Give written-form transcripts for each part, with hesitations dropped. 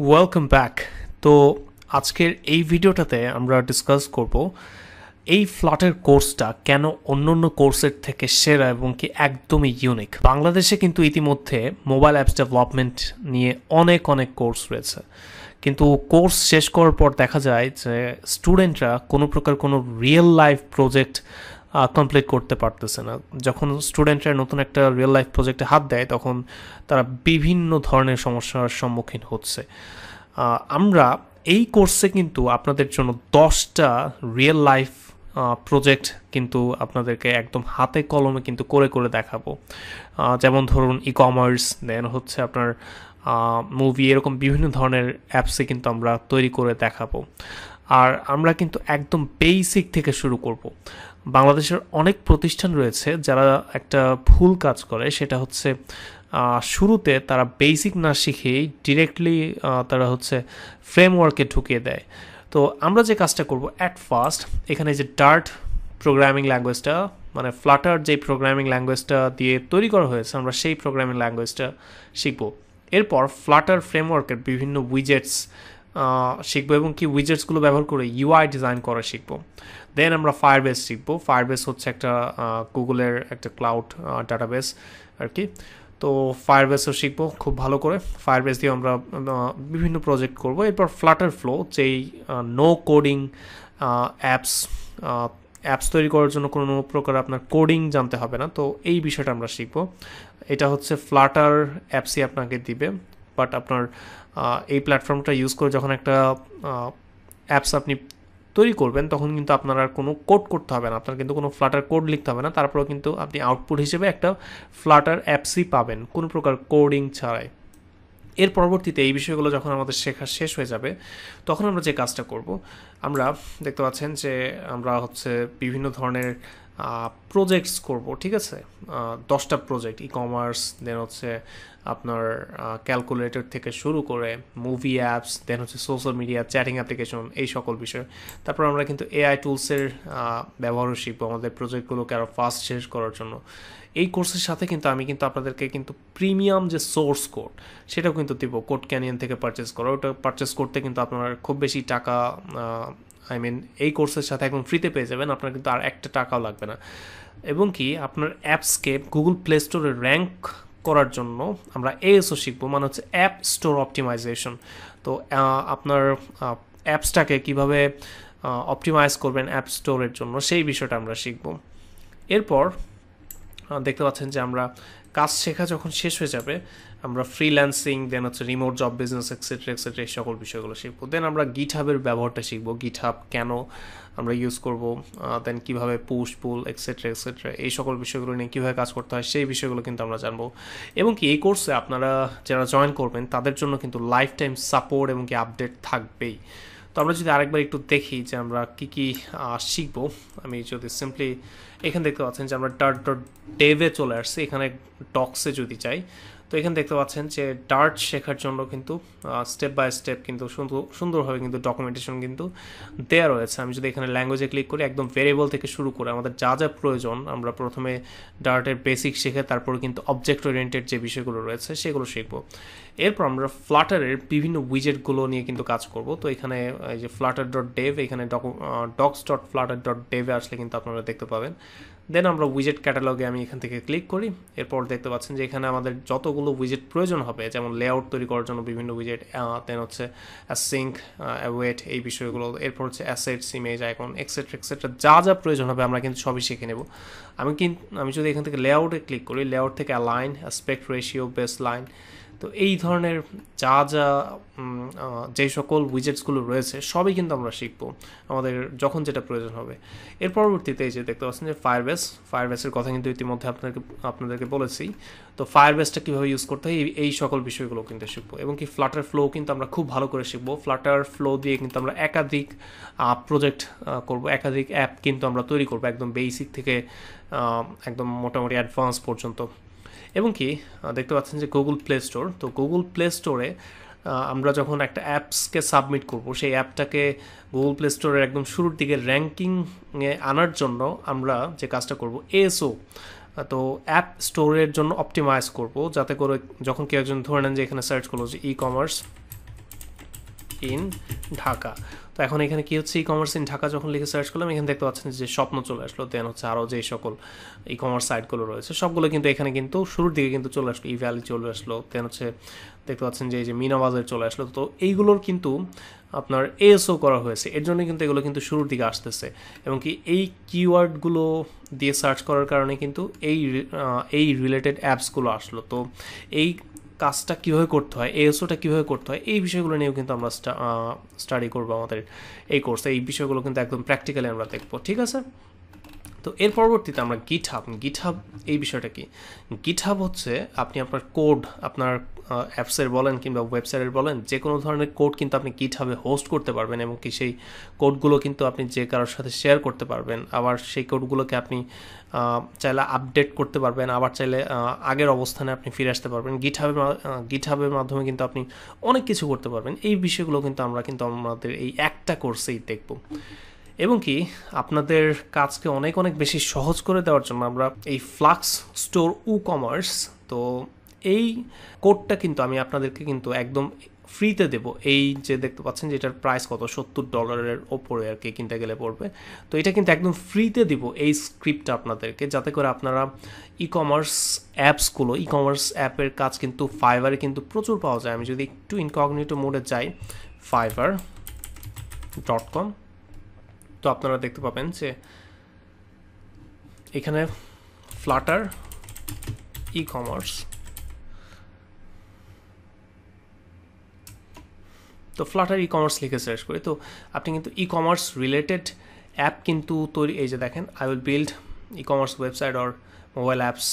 Welcome back. তো আজকের এই ভিডিওটাতে আমরা ডিসকাস করব এই ফ্লাটার কোর্সটা কেন অন্যান্য কোর্সের থেকে সেরা এবং কি একদমই ইউনিক। বাংলাদেশে কিন্তু ইতিমধ্যে মোবাইল অ্যাপস ডেভেলপমেন্ট নিয়ে অনেক কোর্স রয়েছে, কিন্তু কোর্স শেষ করার পর দেখা যায় যে স্টুডেন্টরা কোনো প্রকার কোনো রিয়েল লাইফ প্রজেক্ট কমপ্লিট করতে পারতেছে না। যখন স্টুডেন্টরা নতুন একটা রিয়েল লাইফ প্রজেক্টে হাত দেয় তখন তারা বিভিন্ন ধরনের সমস্যার সম্মুখীন হচ্ছে। আমরা এই কোর্সে কিন্তু আপনাদের জন্য 10টা রিয়েল লাইফ প্রজেক্ট কিন্তু আপনাদেরকে একদম হাতে কলমে কিন্তু করে দেখাবো। যেমন ধরুন ই কমার্স, দেন হচ্ছে আপনার মুভি, এরকম বিভিন্ন ধরনের অ্যাপসে কিন্তু আমরা তৈরি করে দেখাবো। আর আমরা কিন্তু একদম বেসিক থেকে শুরু করব। বাংলাদেশের অনেক প্রতিষ্ঠান রয়েছে যারা একটা ভুল কাজ করে, সেটা হচ্ছে শুরুতে তারা বেসিক না শিখেই ডিরেক্টলি তারা হচ্ছে ফ্রেমওয়ার্কে ঢুকিয়ে দেয়। তো আমরা যে কাজটা করব, অ্যাট ফার্স্ট এখানে যে ডার্ট প্রোগ্রামিং ল্যাঙ্গুয়েজটা, মানে ফ্লাটার যে প্রোগ্রামিং ল্যাঙ্গুয়েজটা দিয়ে তৈরি করা হয়েছে, আমরা সেই প্রোগ্রামিং ল্যাঙ্গুয়েজটা শিখব। এরপর ফ্লাটার ফ্রেমওয়ার্কের বিভিন্ন উইজেটস শিখবো এবং কি উইজেটসগুলো ব্যবহার করে ইউআই ডিজাইন করা শিখবো। দেন আমরা ফায়ারবেস শিখবো। ফায়ারবেস হচ্ছে একটা গুগলের একটা ক্লাউড ডাটাবেস আর কি। তো ফায়ারবেসও শিখবো খুব ভালো করে। ফায়ারবেস দিয়ে আমরা বিভিন্ন প্রজেক্ট করব। এরপর ফ্লাটার ফ্লো, যেই নো কোডিং অ্যাপস তৈরি করার জন্য কোনো প্রকার আপনার কোডিং জানতে হবে না, তো এই বিষয়টা আমরা শিখবো। এটা হচ্ছে ফ্লাটার অ্যাপসই আপনাকে দিবে, বাট আপনার এই প্ল্যাটফর্মটা ইউজ করে যখন একটা অ্যাপস আপনি তৈরি করবেন তখন কিন্তু আপনার আর কোনো কোড করতে হবে না, আপনার কিন্তু কোনো ফ্লাটার কোড লিখতে হবে না, তারপরেও কিন্তু আপনি আউটপুট হিসেবে একটা ফ্লাটার অ্যাপসই পাবেন কোনো প্রকার কোডিং ছাড়াই। এর পরবর্তীতে এই বিষয়গুলো যখন আমাদের শেখা শেষ হয়ে যাবে তখন আমরা যে কাজটা করব, আমরা দেখতে পাচ্ছেন যে আমরা হচ্ছে বিভিন্ন ধরনের প্রজেক্টস করব, ঠিক আছে? 10টা প্রজেক্ট, ই কমার্স, দেন হচ্ছে আপনার ক্যালকুলেটর থেকে শুরু করে মুভি অ্যাপস, দেন হচ্ছে সোশ্যাল মিডিয়া, চ্যাটিং অ্যাপ্লিকেশন, এই সকল বিষয়। তারপর আমরা কিন্তু এআই টুলসের ব্যবহারও শিখবো আমাদের প্রজেক্টগুলোকে আরও ফাস্ট শেষ করার জন্য। এই কোর্সের সাথে কিন্তু আমি কিন্তু আপনাদেরকে কিন্তু প্রিমিয়াম যে সোর্স কোড সেটাও কিন্তু দিব, কোড ক্যানিয়ন থেকে পারচেস করা। ওটা পারচেস করতে কিন্তু আপনার খুব বেশি টাকা, এই কোর্সের সাথে একদম ফ্রিতে পেয়ে যাবেন, আপনার কিন্তু আর একটা টাকাও লাগবে না। এবং কি আপনার অ্যাপসকে গুগল প্লে স্টোরে র্যাঙ্ক করার জন্য আমরা এএসও শিখবো, মানে হচ্ছে অ্যাপ স্টোর অপটিমাইজেশন। তো আপনার অ্যাপসটাকে কীভাবে অপটিমাইজ করবেন অ্যাপ স্টোরের জন্য, সেই বিষয়টা আমরা শিখব। এরপর দেখতে পাচ্ছেন যে আমরা কাজ শেখা যখন শেষ হয়ে যাবে আমরা ফ্রিল্যান্সিং, দেন হচ্ছে রিমোট জব বিজনেস এক্সেট্রা এই সকল বিষয়গুলো শিখবো। দেন আমরা গিটহাবের ব্যবহারটা শিখবো, গিটহাব কেন আমরা ইউজ করব, দেন কীভাবে পুশ পুল এক্সেট্রা এই সকল বিষয়গুলো নিয়ে কীভাবে কাজ করতে হয় সেই বিষয়গুলো কিন্তু আমরা জানবো। এবং কি এই কোর্সে আপনারা যারা জয়েন করবেন তাদের জন্য কিন্তু লাইফ টাইম সাপোর্ট এবং কি আপডেট থাকবেই। তো আমরা যদি আরেকবার একটু দেখি যে আমরা কী শিখবো, আমি যদি সিম্পলি এখানে দেখতে পাচ্ছেন যে আমরা ডার্ট.ডেভে চলে আসছি। এখানে ডক্সে যদি চাই তো এখানে দেখতে পাচ্ছেন যে ডার্ট শেখার জন্য কিন্তু স্টেপ বাই স্টেপ কিন্তু সুন্দরভাবে কিন্তু ডকুমেন্টেশন কিন্তু দেওয়া রয়েছে। আমি যদি এখানে ল্যাঙ্গুয়েজে ক্লিক করি, একদম ভেরিয়েবল থেকে শুরু করে আমাদের যা প্রয়োজন আমরা প্রথমে ডার্টের বেসিক শিখে তারপরে কিন্তু অবজেক্ট ওরিয়েন্টেড যে বিষয়গুলো রয়েছে সেগুলো শিখবো। এরপর আমরা ফ্লাটারের বিভিন্ন উইজেটগুলো নিয়ে কিন্তু কাজ করব। তো এখানে এই যে flutter.dev, এখানে docs.flutter.dev আসলে কিন্তু আপনারা দেখতে পাবেন। দেন আমরা উইজেট ক্যাটালগে আমি এখান থেকে ক্লিক করি। এরপর দেখতে পাচ্ছেন যে এখানে আমাদের যতগুলো উইজেট প্রয়োজন হবে, যেমন লেআউট তৈরি করার জন্য বিভিন্ন উইজেট, দেন হচ্ছে সিঙ্ক, ওয়েট, এই বিষয়গুলো, এরপর হচ্ছে অ্যাসেটস, ইমেজ, আইকন এক্সেট্রা যা প্রয়োজন হবে আমরা কিন্তু সবই শিখে নেব। আমি যদি এখান থেকে লেআউটে ক্লিক করি, লেআউট থেকে align, aspect ratio, base line, তো এই ধরনের যে সকল উইজেটসগুলো রয়েছে সবই কিন্তু আমরা শিখবো আমাদের যখন যেটা প্রয়োজন হবে। এর পরবর্তীতে এই যে দেখতে পাচ্ছেন যে ফায়ারবেসের কথা কিন্তু ইতিমধ্যে আপনাদেরকে বলেছি। তো ফায়ারবেসটা কীভাবে ইউজ করতে হয় এই সকল বিষয়গুলো কিন্তু শিখবো। এবং কি ফ্লাটার ফ্লো কিন্তু আমরা খুব ভালো করে শিখবো। ফ্লাটার ফ্লো দিয়ে কিন্তু আমরা একাধিক প্রজেক্ট করব, একাধিক অ্যাপ কিন্তু আমরা তৈরি করবো, একদম বেসিক থেকে একদম মোটামুটি অ্যাডভান্স পর্যন্ত। এবং কি দেখতে পাচ্ছেন যে গুগল প্লে স্টোর, তো গুগল প্লে স্টোরে আমরা যখন একটা অ্যাপসকে সাবমিট করব, সেই অ্যাপটাকে গুগল প্লে স্টোরের একদম শুরুর দিকে র্যাঙ্কিংয়ে আনার জন্য আমরা যে কাজটা করব, এএসও তো অ্যাপ স্টোরের জন্য অপটিমাইজ করব, যাতে করে যখন কেউ একজন ধরে নেন যে এখানে সার্চ করলো যে ই কমার্স, ইন ঢাকা। তো এখন এখানে কি হচ্ছে, ই কমার্স ইন ঢাকা যখন লিখে সার্চ করলাম, এখানে দেখতে পাচ্ছেন যে স্বপ্ন চলে আসলো, দেন হচ্ছে আরও যে সকল ই কমার্স সাইটগুলো রয়েছে সবগুলো কিন্তু এখানে কিন্তু শুরুর দিকে কিন্তু চলে আসলো, ই ভ্যালি চলে আসলো, দেন হচ্ছে দেখতে পাচ্ছেন যে এই যে মিনা বাজার চলে আসলো। তো এইগুলোর কিন্তু আপনার এএসও করা হয়েছে, এর জন্য কিন্তু এগুলো কিন্তু শুরুর দিকে আসতেছে, এবং কি এই কিওয়ার্ডগুলো দিয়ে সার্চ করার কারণে কিন্তু এই রিলেটেড অ্যাপসগুলো আসলো। তো এই কাজটা কীভাবে করতে হয়, এএসওটা কীভাবে করতে হয়, এই বিষয়গুলো নিয়েও কিন্তু আমরা স্টাডি করবো আমাদের এই কোর্সে। এই বিষয়গুলো কিন্তু একদম প্র্যাকটিক্যালি আমরা দেখবো, ঠিক আছে। তো এর পরবর্তীতে আমরা গিটহাব এই বিষয়টা কি, গিটহাব হচ্ছে আপনি আপনার কোড, আপনার অ্যাপসের বলেন কিংবা ওয়েবসাইটের বলেন, যে কোনো ধরনের কোড কিন্তু আপনি গিটহাবে হোস্ট করতে পারবেন, এবং কি সেই কোডগুলো কিন্তু আপনি যে কারোর সাথে শেয়ার করতে পারবেন। আবার সেই কোডগুলোকে আপনি চাইলে আপডেট করতে পারবেন, আবার চাইলে আগের অবস্থানে আপনি ফিরে আসতে পারবেন। গিটহাবের মাধ্যমে কিন্তু আপনি অনেক কিছু করতে পারবেন। এই বিষয়গুলো কিন্তু আমরা কিন্তু আমাদের এই একটা কোর্সেই দেখব, এবং কি আপনাদের কাজকে অনেক অনেক বেশি সহজ করে দেওয়ার জন্য আমরা এই ফ্লাক্স স্টোর কমার্স, তো এই কোডটা কিন্তু আমি আপনাদেরকে কিন্তু একদম ফ্রিতে দেব। এই যে দেখতে পাচ্ছেন যে এটার প্রাইস কত, $70 ওপরে আর কি কিনতে গেলে পড়বে। তো এটা কিন্তু একদম ফ্রিতে দিব এই স্ক্রিপ্টটা আপনাদেরকে, যাতে করে আপনারা ই কমার্স অ্যাপসগুলো, ই কমার্স অ্যাপের কাজ কিন্তু ফাইবারে কিন্তু প্রচুর পাওয়া যায়। আমি যদি একটু ইনকগনিটো মোডে যাই, fiverr.com, তো আপনারা দেখতে পাবেন যে এখানে ফ্লাটার ই কমার্স, তো ফ্লাটার ই কমার্স লিখে সার্চ করি, তো আপনি কিন্তু ই কমার্স রিলেটেড অ্যাপ কিন্তু তৈরি, এই যে দেখেন I will build e commerce website or mobile apps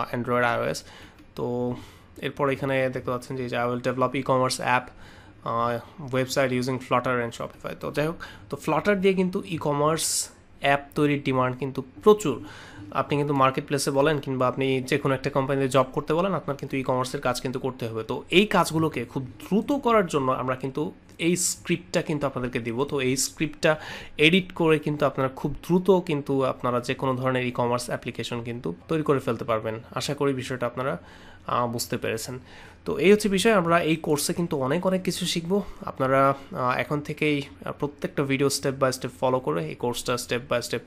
Android iOS। তো এরপর এখানে দেখতে পাচ্ছেন যে I will develop e commerce app website using Flutter and Shopify. তো যাই হোক, তো ফ্লাটার দিয়ে কিন্তু ই কমার্স অ্যাপ তৈরির ডিমান্ড কিন্তু প্রচুর। আপনি কিন্তু মার্কেট প্লেসে বলেন কিংবা আপনি যে কোনো একটা কোম্পানিতে জব করতে বলেন, আপনার কিন্তু ই কমার্সের কাজ কিন্তু করতে হবে। তো এই কাজগুলোকে খুব দ্রুত করার জন্য আমরা কিন্তু এই স্ক্রিপ্টটা কিন্তু আপনাদেরকে দিব। তো এই স্ক্রিপ্টটা এডিট করে কিন্তু আপনারা খুব দ্রুত কিন্তু আপনারা যে কোনো ধরনের ই কমার্স অ্যাপ্লিকেশন কিন্তু তৈরি করে ফেলতে পারবেন। আশা করি বিষয়টা আপনারা বুঝতে পেরেছেন। তো এই হচ্ছে বিষয়, আমরা এই কোর্সে কিন্তু অনেক কিছু শিখব। আপনারা এখন থেকেই প্রত্যেকটা video step by step follow করে এই কোর্সটা স্টেপ বাই স্টেপ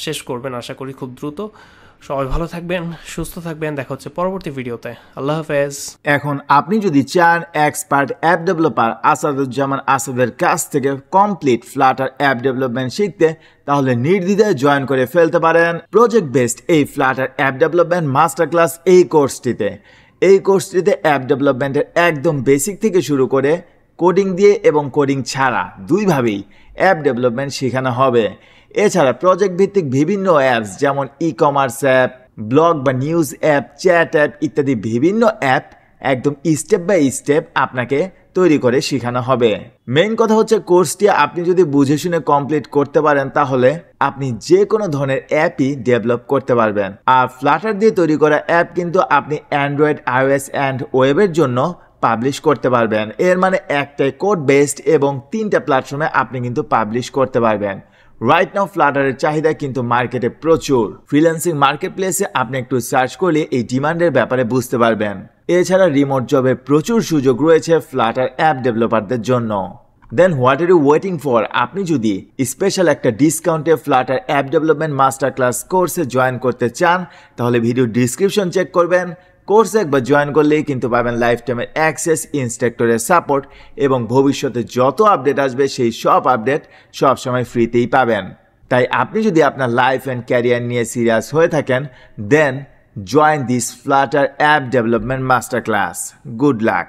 শেষ করবেন, আশা করি খুব দ্রুত। সবাই ভালো থাকবেন, সুস্থ থাকবেন, দেখা হচ্ছে পরবর্তী ভিডিওতে। আল্লাহ হাফেজ। এখন আপনি যদি চান এক্সপার্ট অ্যাপ ডেভেলপার আসাদুজ্জামান আসাদের কাছ থেকে কমপ্লিট ফ্লাটার অ্যাপ ডেভেলপমেন্ট শিখতে, তাহলে নির্দ্বিধায় জয়েন করে ফেলতে পারেন প্রজেক্ট বেসড এই Flutter app development master class এই কোর্সটিতে। এই কোর্সটিতে অ্যাপ ডেভেলপমেন্টের একদম বেসিক থেকে শুরু করে কোডিং দিয়ে এবং কোডিং ছাড়া দুইভাবেই অ্যাপ ডেভেলপমেন্ট শেখানো হবে। এছাড়া প্রজেক্ট ভিত্তিক বিভিন্ন অ্যাপস যেমন ই কমার্স অ্যাপ, ব্লগ বা নিউজ অ্যাপ, চ্যাট অ্যাপ ইত্যাদি বিভিন্ন অ্যাপ একদম স্টেপ বাই স্টেপ আপনাকে তৈরি করে শেখানো হবে। মেইন কথা হচ্ছে কোর্সটি আপনি যদি বুঝে শুনে কমপ্লিট করতে পারেন, তাহলে আপনি যে কোনো ধরনের অ্যাপই ডেভেলপ করতে পারবেন। আর ফ্লাটার দিয়ে তৈরি করা অ্যাপ কিন্তু আপনি অ্যান্ড্রয়েড, iOS অ্যান্ড ওয়েবের জন্য পাবলিশ করতে পারবেন। এর মানে একটাই কোড বেসড এবং 3টা প্ল্যাটফর্মে আপনি কিন্তু পাবলিশ করতে পারবেন। রাইট নাও ফ্লাটারের চাহিদা কিন্তু মার্কেটে প্রচুর। ফ্রিল্যান্সিং মার্কেট প্লেসে আপনি একটু সার্চ করলে এই ডিমান্ডের ব্যাপারে বুঝতে পারবেন। এছাড়া রিমোট জবের প্রচুর সুযোগ রয়েছে ফ্লাটার অ্যাপ ডেভেলপারদের জন্য। Then what are you waiting for? আপনি যদি স্পেশাল একটা ডিসকাউন্টে Flutter app development master class কোর্সে জয়েন করতে চান, তাহলে ভিডিও ডিসক্রিপশন চেক করবেন। কোর্সে একবার জয়েন করলেই কিন্তু পাবেন লাইফ টাইমের অ্যাক্সেস, ইনস্ট্রাক্টরের সাপোর্ট এবং ভবিষ্যতে যত আপডেট আসবে সেই সব আপডেট সবসময় ফ্রিতেই পাবেন। তাই আপনি যদি আপনার লাইফ অ্যান্ড ক্যারিয়ার নিয়ে সিরিয়াস হয়ে থাকেন, দেন join this Flutter app development masterclass. Good luck.